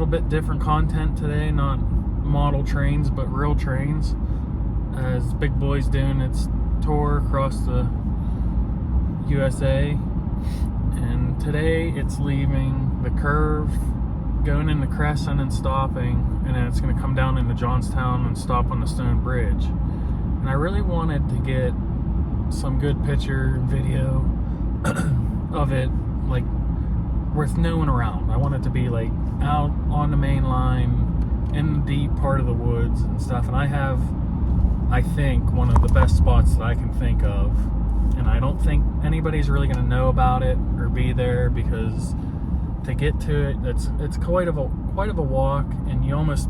little bit different content today, not model trains, but real trains, as Big Boy's doing its tour across the USA. And today it's leaving the curve, going into Crescent and stopping, and then it's going to come down into Johnstown and stop on the Stone Bridge. And I really wanted to get some good picture and video of it, like with no one around. I want it to be like out on the main line in the deep part of the woods and stuff. And I have, I think, one of the best spots that I can think of, and I don't think anybody's really going to know about it or be there, because to get to it, it's quite of a walk, and you almost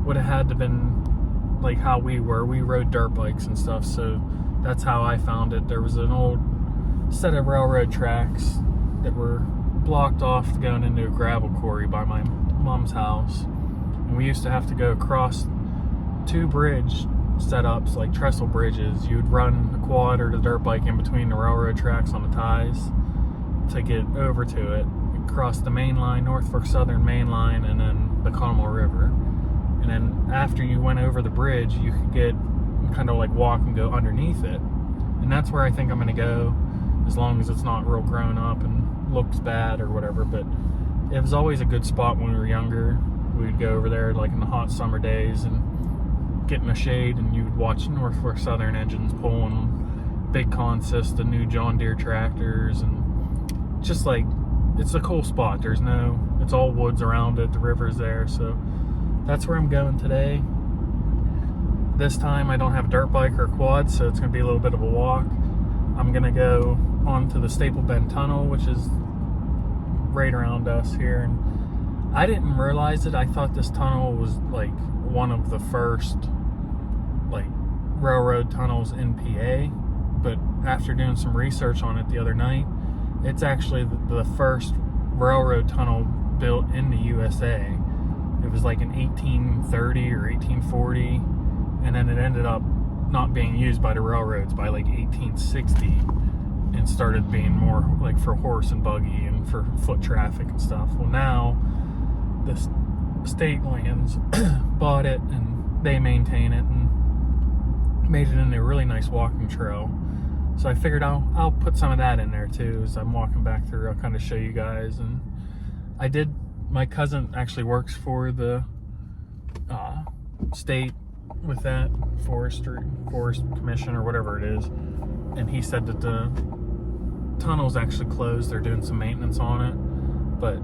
would have had to been like how we rode dirt bikes and stuff. So that's how I found it. There was an old set of railroad tracks that were blocked off going into a gravel quarry by my mom's house, and we used to have to go across two bridge setups, like trestle bridges. You'd run a quad or the dirt bike in between the railroad tracks on the ties to get over to it, across the main line, Norfolk Southern main line, and then the Conemaugh River. And then after you went over the bridge, you could get kind of like walk and go underneath it. And that's where I think I'm going to go, as long as it's not real grown up and looks bad or whatever. But it was always a good spot when we were younger. We'd go over there like in the hot summer days and get in the shade, and you'd watch Norfolk Southern engines pulling big consist of new John Deere tractors, and just like, it's a cool spot. It's all woods around it, the river's there, so that's where I'm going today. This time I don't have a dirt bike or quad, so it's going to be a little bit of a walk. I'm going to go onto the Staple Bend Tunnel, which is right around us here. And I didn't realize it. I thought this tunnel was like one of the first like railroad tunnels in PA, but after doing some research on it the other night, it's actually the first railroad tunnel built in the USA. It was like in 1830 or 1840, and then it ended up not being used by the railroads by like 1860, and started being more like for horse and buggy and for foot traffic and stuff. Well, now the state lands bought it, and they maintain it and made it into a really nice walking trail. So I figured I'll put some of that in there too as I'm walking back through. I'll kind of show you guys. And my cousin actually works for the state with that forest commission or whatever it is, and he said that the tunnel's actually closed. They're doing some maintenance on it, but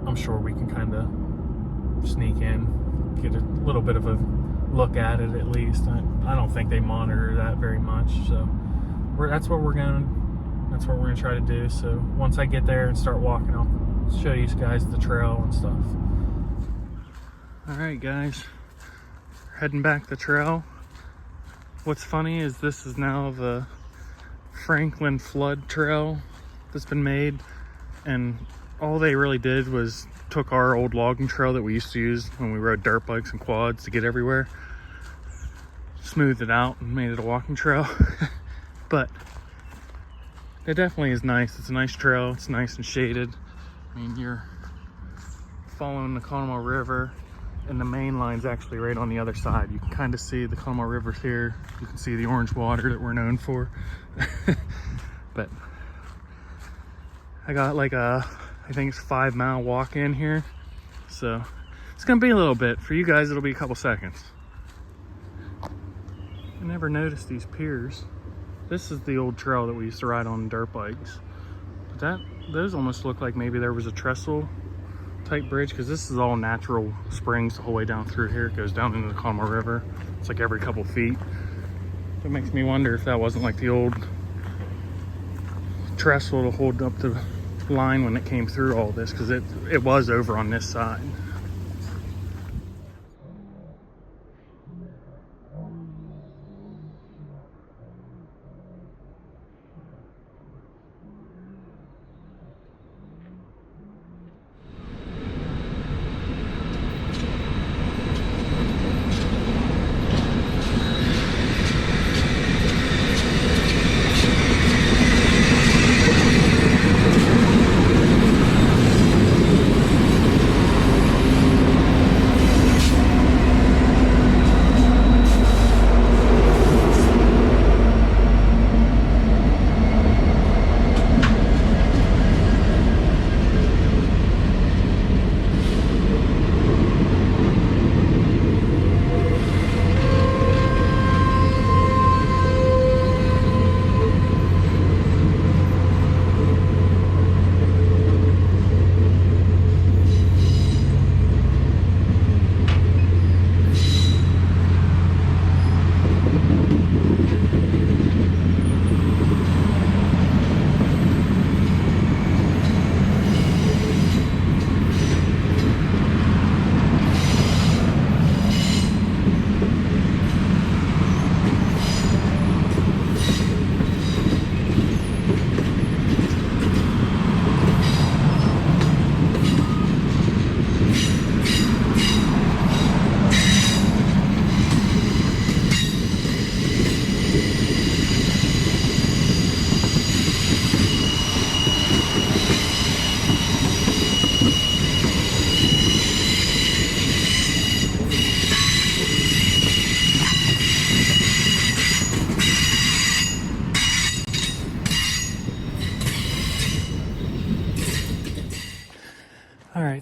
I'm sure we can kind of sneak in, get a little bit of a look at it at least. I don't think they monitor that very much, so that's what we're gonna try to do. So once I get there and start walking, I'll show you guys the trail and stuff. All right, guys, heading back the trail. What's funny is this is now the Franklin Flood Trail that's been made, and all they really did was took our old logging trail that we used to use when we rode dirt bikes and quads to get everywhere, smoothed it out and made it a walking trail. But it definitely is nice. It's a nice trail. It's nice and shaded. I mean, you're following the Conemaugh River, and the main line's actually right on the other side. You can kind of see the Conemaugh River here. You can see the orange water that we're known for. But I got like I think it's 5 mile walk in here. So it's gonna be a little bit. For you guys, it'll be a couple seconds. I never noticed these piers. This is the old trail that we used to ride on dirt bikes. But those almost look like maybe there was a trestle type bridge, because this is all natural springs the whole way down through here. It goes down into the Conemaugh River. It's like every couple feet. It makes me wonder if that wasn't like the old trestle to hold up the line when it came through all this, because it was over on this side.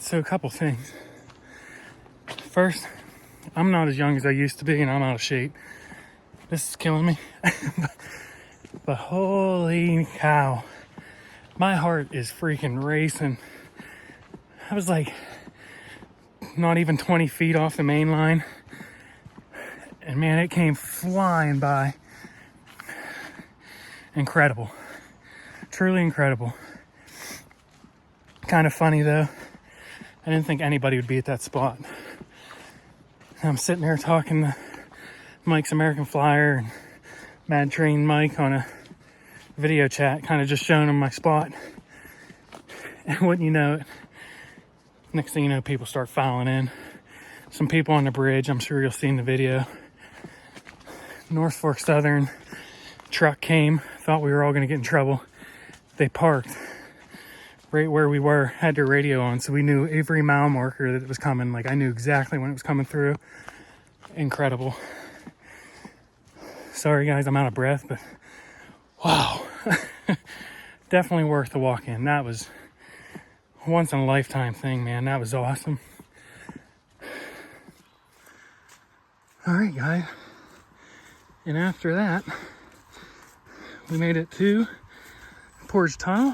So a couple things. First, I'm not as young as I used to be, and I'm out of shape. This is killing me. But holy cow, my heart is freaking racing. I was like not even 20 feet off the main line, and man, it came flying by. Incredible. Truly incredible. Kind of funny though, I didn't think anybody would be at that spot. I'm sitting there talking to Mike's American Flyer and Mad Train Mike on a video chat, kind of just showing him my spot. And wouldn't you know it, next thing you know, people start filing in. Some people on the bridge, I'm sure you'll see in the video. North Fork Southern truck came, thought we were all going to get in trouble. They parked right where we were, had their radio on, so we knew every mile marker that it was coming. Like, I knew exactly when it was coming through. Incredible. Sorry guys, I'm out of breath, but wow. Definitely worth the walk in. That was once in a lifetime thing, man. That was awesome. All right, guys. And after that, we made it to Portage Tunnel.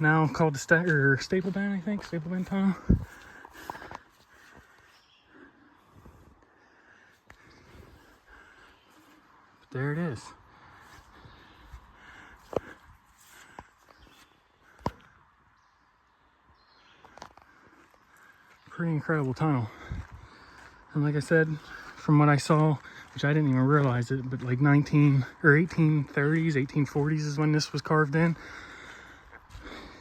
Now called the Staple Bend, I think. Staple Bend Tunnel. There it is. Pretty incredible tunnel. And like I said, from what I saw, which I didn't even realize it, but like 1830s, 1840s is when this was carved in.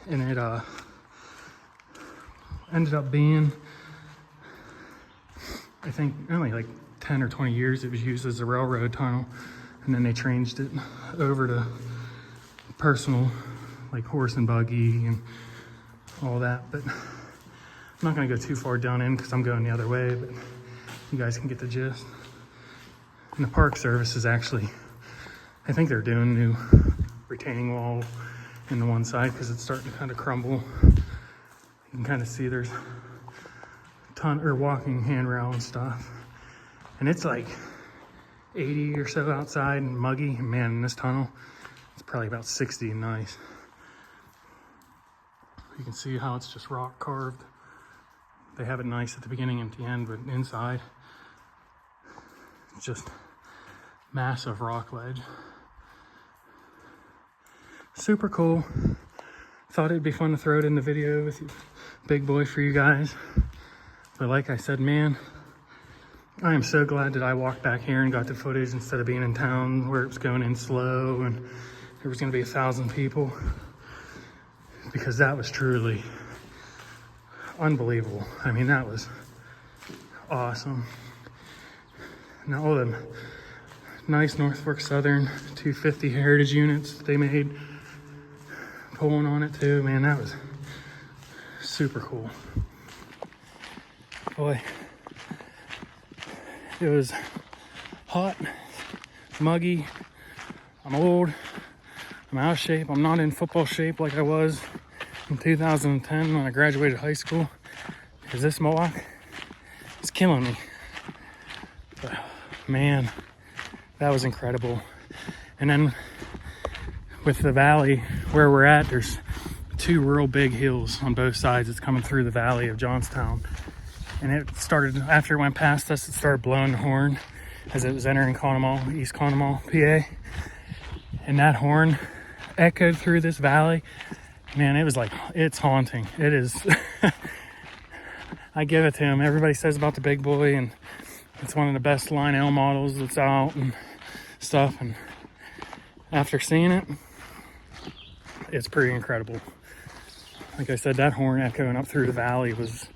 And it ended up being, I think, only like 10 or 20 years it was used as a railroad tunnel. And then they changed it over to personal, like horse and buggy and all that. But I'm not gonna go too far down in because I'm going the other way, but you guys can get the gist. And the Park Service is actually, I think they're doing new retaining wall in the one side because it's starting to kind of crumble. You can kind of see there's walking handrail and stuff. And it's like 80 or so outside and muggy. And man, in this tunnel, it's probably about 60 and nice. You can see how it's just rock carved. They have it nice at the beginning and at the end, but inside, it's just massive rock ledge. Super cool. Thought it'd be fun to throw it in the video with you, big boy, for you guys. But like I said, man, I am so glad that I walked back here and got the footage instead of being in town where it was going in slow and there was going to be 1,000 people, because that was truly unbelievable. I mean, that was awesome. Now all the nice North Fork Southern 250 heritage units they made, pulling on it too, man, that was super cool. Boy, it was hot, muggy, I'm old, I'm out of shape, I'm not in football shape like I was in 2010 when I graduated high school, because this Mohawk is killing me. But man, that was incredible. And then with the valley where we're at, there's two real big hills on both sides. It's coming through the valley of Johnstown. And it started, after it went past us, it started blowing the horn as it was entering Conemaugh, East Conemaugh, PA. And that horn echoed through this valley. Man, it was like, it's haunting. It is. I give it to him. Everybody says about the big boy, and it's one of the best line L models that's out and stuff. And after seeing it, it's pretty incredible. Like I said, that horn echoing up through the valley was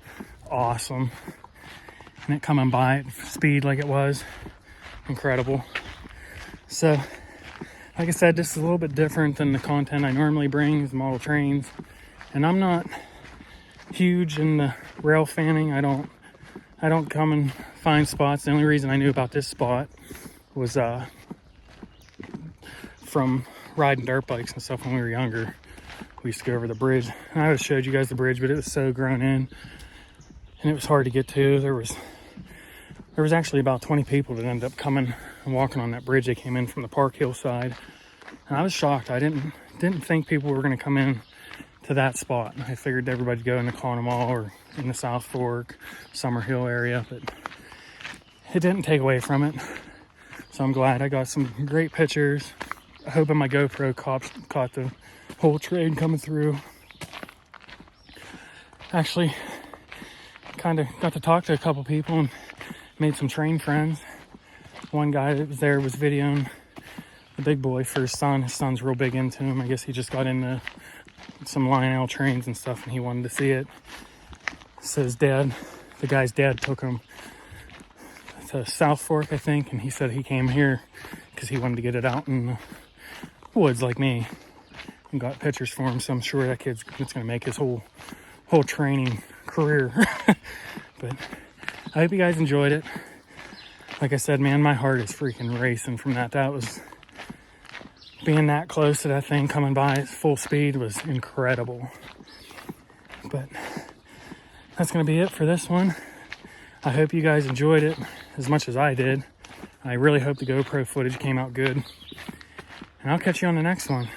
awesome. And it coming by at speed like it was, incredible. So, like I said, this is a little bit different than the content I normally bring, the model trains. And I'm not huge in the rail fanning. I don't come and find spots. The only reason I knew about this spot was from riding dirt bikes and stuff when we were younger. We used to go over the bridge. And I would have showed you guys the bridge, but it was so grown in and it was hard to get to. There was actually about 20 people that ended up coming and walking on that bridge. They came in from the Park Hill side, and I was shocked. I didn't think people were going to come in to that spot. I figured everybody'd go into Conemaugh or in the South Fork, Summer Hill area, but it didn't take away from it. So I'm glad. I got some great pictures. I hope my GoPro caught the whole train coming through. Actually, kind of got to talk to a couple people and made some train friends. One guy that was there was videoing the big boy for his son. His son's real big into him. I guess he just got into some Lionel trains and stuff and he wanted to see it. So his dad, the guy's dad, took him to South Fork, I think, and he said he came here because he wanted to get it out in the woods like me, and got pictures for him. So I'm sure that it's gonna make his whole training career. But I hope you guys enjoyed it. Like I said, man, my heart is freaking racing from that. That was, being that close to that thing coming by at full speed was incredible. But that's going to be it for this one. I hope you guys enjoyed it as much as I did. I really hope the GoPro footage came out good. And I'll catch you on the next one.